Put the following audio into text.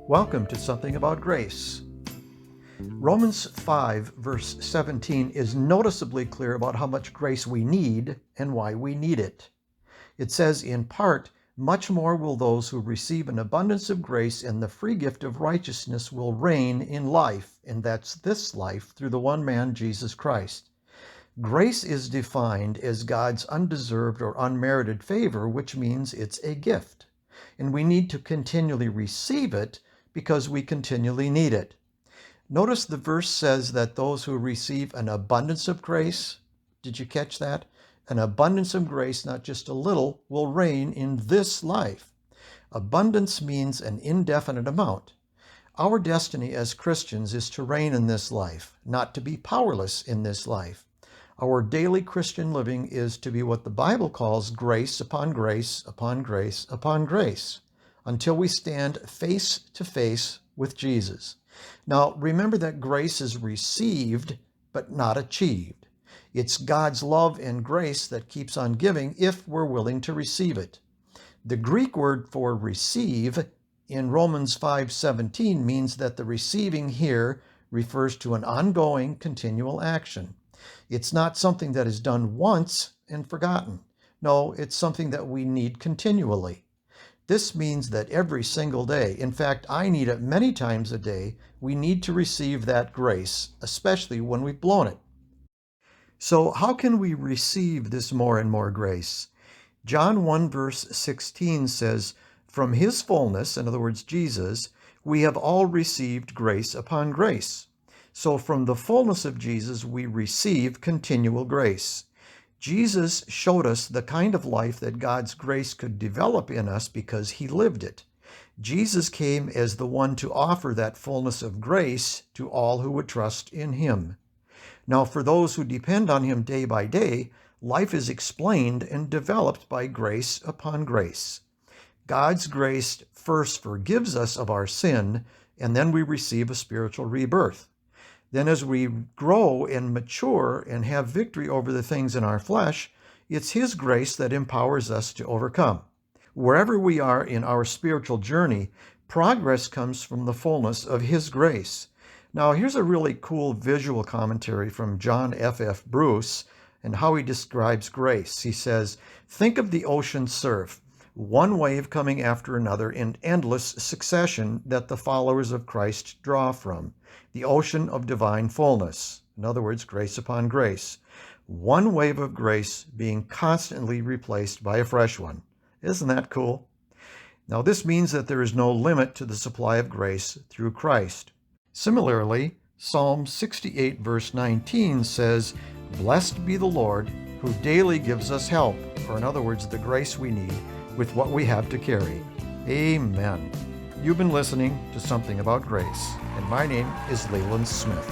Welcome to Something About Grace. Romans 5 verse 17 is noticeably clear about how much grace we need and why we need it. It says in part, "Much more will those who receive an abundance of grace and the free gift of righteousness will reign in life," and that's this life, through the one man, Jesus Christ. Grace is defined as God's undeserved or unmerited favor, which means it's a gift. And we need to continually receive it because we continually need it. Notice the verse says that those who receive an abundance of grace, did you catch that? An abundance of grace, not just a little, will reign in this life. Abundance means an indefinite amount. Our destiny as Christians is to reign in this life, not to be powerless in this life. Our daily Christian living is to be what the Bible calls grace upon grace upon grace upon grace, until we stand face to face with Jesus. Now, remember that grace is received, but not achieved. It's God's love and grace that keeps on giving if we're willing to receive it. The Greek word for receive in Romans 5:17 means that the receiving here refers to an ongoing, continual action. It's not something that is done once and forgotten. No, it's something that we need continually. This means that every single day, in fact, I need it many times a day, we need to receive that grace, especially when we've blown it. So how can we receive this more and more grace? John 1 verse 16 says, "From his fullness," in other words, Jesus, "we have all received grace upon grace." So from the fullness of Jesus, we receive continual grace. Jesus showed us the kind of life that God's grace could develop in us because he lived it. Jesus came as the one to offer that fullness of grace to all who would trust in him. Now, for those who depend on him day by day, life is explained and developed by grace upon grace. God's grace first forgives us of our sin, and then we receive a spiritual rebirth. Then as we grow and mature and have victory over the things in our flesh, it's his grace that empowers us to overcome. Wherever we are in our spiritual journey, progress comes from the fullness of his grace. Now, here's a really cool visual commentary from John F. Bruce and how he describes grace. He says, "Think of the ocean surf, one wave coming after another in endless succession that the followers of Christ draw from. The ocean of divine fullness." In other words, grace upon grace. One wave of grace being constantly replaced by a fresh one. Isn't that cool? Now, this means that there is no limit to the supply of grace through Christ. Similarly, Psalm 68 verse 19 says, "Blessed be the Lord who daily gives us help," or in other words, the grace we need with what we have to carry. Amen. You've been listening to Something About Grace, and my name is Leland Smith.